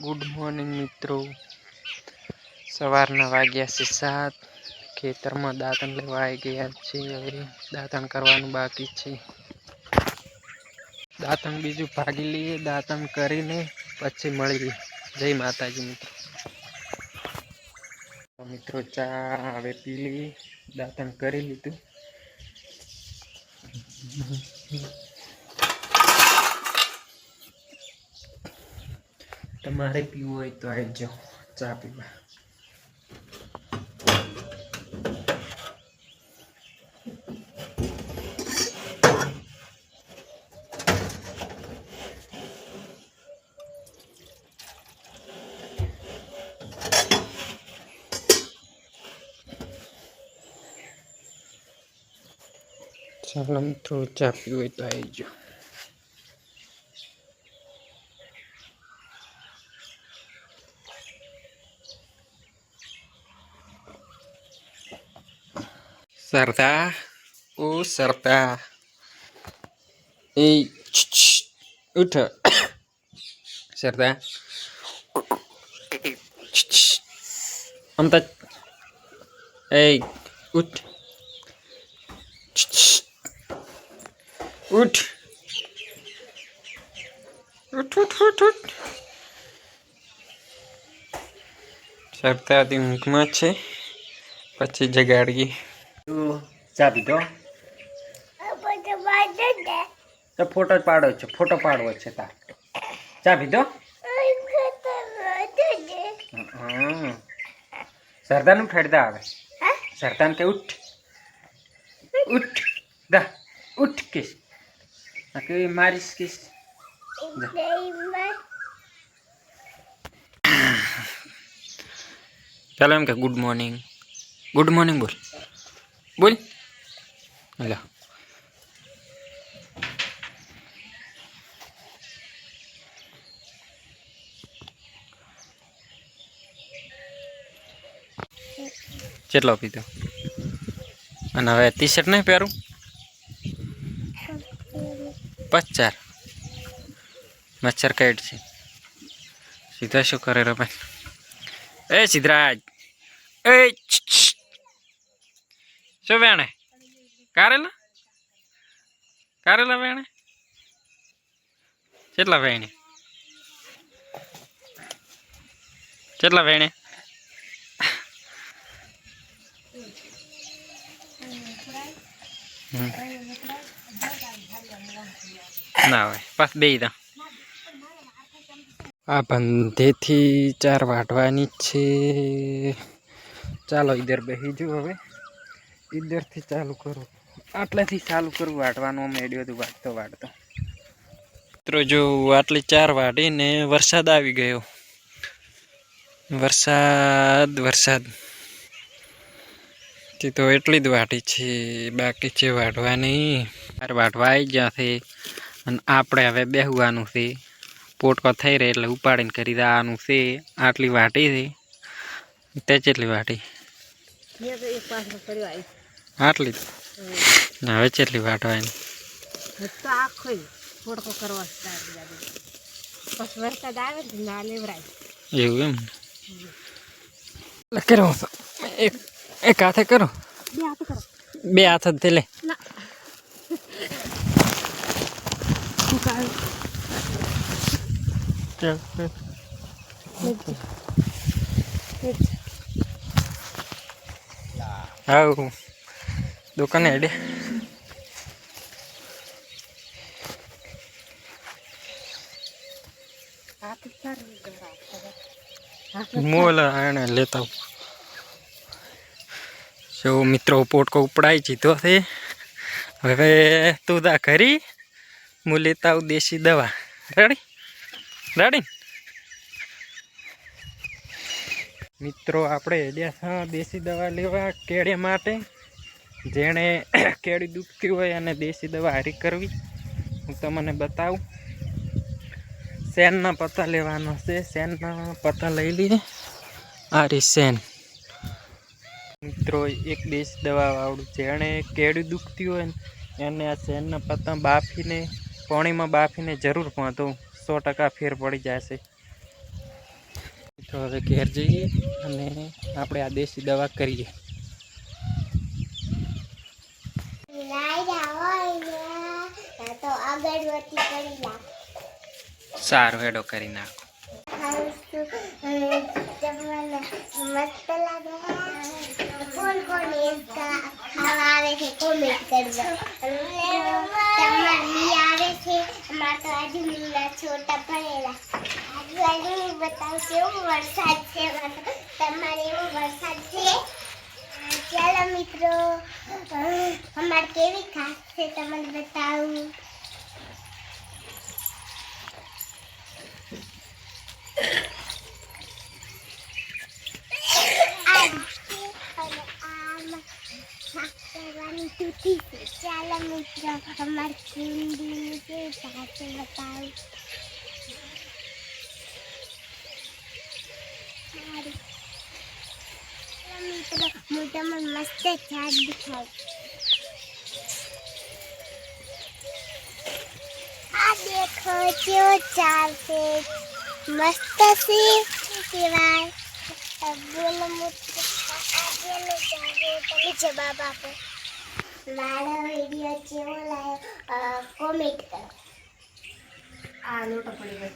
Good morning मित्रों। सवाરના વાગ્યા છે 7। ખેતરમાં દાંતણ લેવા આવી ગયા છે। હવે દાંતણ કરવાનું બાકી છે। દાંતણ બીજું ભાગી લઈએ, દાંતણ કરીને પછી મળીએ। જય માતાજી મિત્રો। મિત્રો ચા હવે પી લઈએ, દાંતણ કરી લીધું। તમારે પીવું હોય તો આવી જાઓ ચા પીવા। ચાલો મિત્રો ચા પીવું હોય તો આવી જાઓ। सरदा ओ सरदा ए उठ सरदा अंत ए उठ उठ उठ उठ उठ उठ सरदा दी ऊँघ में छे पछी जगाड़ीए। चा पीधो तो फोटो पाड़ो छे, फोटो पाड़વો છે તાર। ચા પીધો? સરદાનું ઠેડતા આવે। સરદાન કે ઉઠ ઉઠ દા ઉઠ કિસ કે મારીશ કિસ। ચાલો એમ કે ગુડ મોર્નિંગ બોલ बोल हेलो चलो पीधो અને હવે ટી શર્ટ નહીં પહેરું પચાર મચ્છર કાઢ છે। સીધા શું કરે રમેશ? એ સિદ્ધરાજ એ શું વેણે કારેલા કારેલા વેણે કેટલા વેણે કેટલા વેણે ના હોય પાસ બે દા આ બંધેથી 4 વાટવાની છે। ચાલો ઇધર બેસી જો। હવે इधरથી ચાલુ કરું, આટલાથી ચાલુ કરું વાટવાનો। મેડ્યો તો વાટતો વાટતો મિત્રો જો આટલી 4 વાટીને વરસાદ આવી ગયો। વરસાદ તો એટલી જ વાટી છે, બાકી છે વાટવાની। વાટવા આવી ગયા છે અને આપણે હવે બેહવાનું છે। પોટકો થઈ રહે એટલે ઉપાડીને કરી દેવાનું છે। આટલી વાટી છે તે કેટલી વાટી આટલી હવે કેટલી વાટવાની એવું એમ કરો એક હાથે કરો બે હાથ જ લે હા દુકાને હેડે મોલ આને લેતા જો મિત્રો પોટકો ઉપડાઈ જીધો છે। હવે તું દા કરી હું લેતા આવું દેશી દવા। રેડી રેડી મિત્રો આપણે હેડ્યા દેશી દવા લેવા કેળે માટે। જેણે કેળી દુખતી હોય અને દેશી દવા હારી કરવી હું તમને બતાવું। સેનના પત્તા લેવાનો છે, સેનના પત્તા લઈ લઈએ। આ રી સેન મિત્રો એક દેશી દવા વાળું જેણે કેળી દુખતી હોય ને એને આ સેનના પત્તા બાફીને પાણીમાં બાફીને જરૂર પહોંચો 100% ફેર પડી જશે। તો હવે ઘેર જઈએ અને આપણે આ દેશી દવા કરીએ. સારું હેડો કરી નાખો. મસ્ત લાગે. કોણ કોણ આવે છે કોમેન્ટ કરજો. તમારી આવે છે અમારા તો આજુ લીલા છોટા પડેલા. આજુ બતાવું કેવું વરસાદ છે. તમારે એવો વરસાદ છે. ચાલો મિત્રો અમારે કેવી ખાસ છે તમને બતાવું. ચાલો મિત્રો અમારે કુંડી કે સાથે બતાવું. મિત્રો હું તમને મસ્ત ચાટ દેખાડું. આ દેખો કેવો ચાલશે મસ્ત છે કેવાય. બોલો મિત્રો તમે જવાબ આપો. મારો વિડીયો કેવો લાગ્યો કોમેન્ટ કરો. આ લોટો પડી ગયો.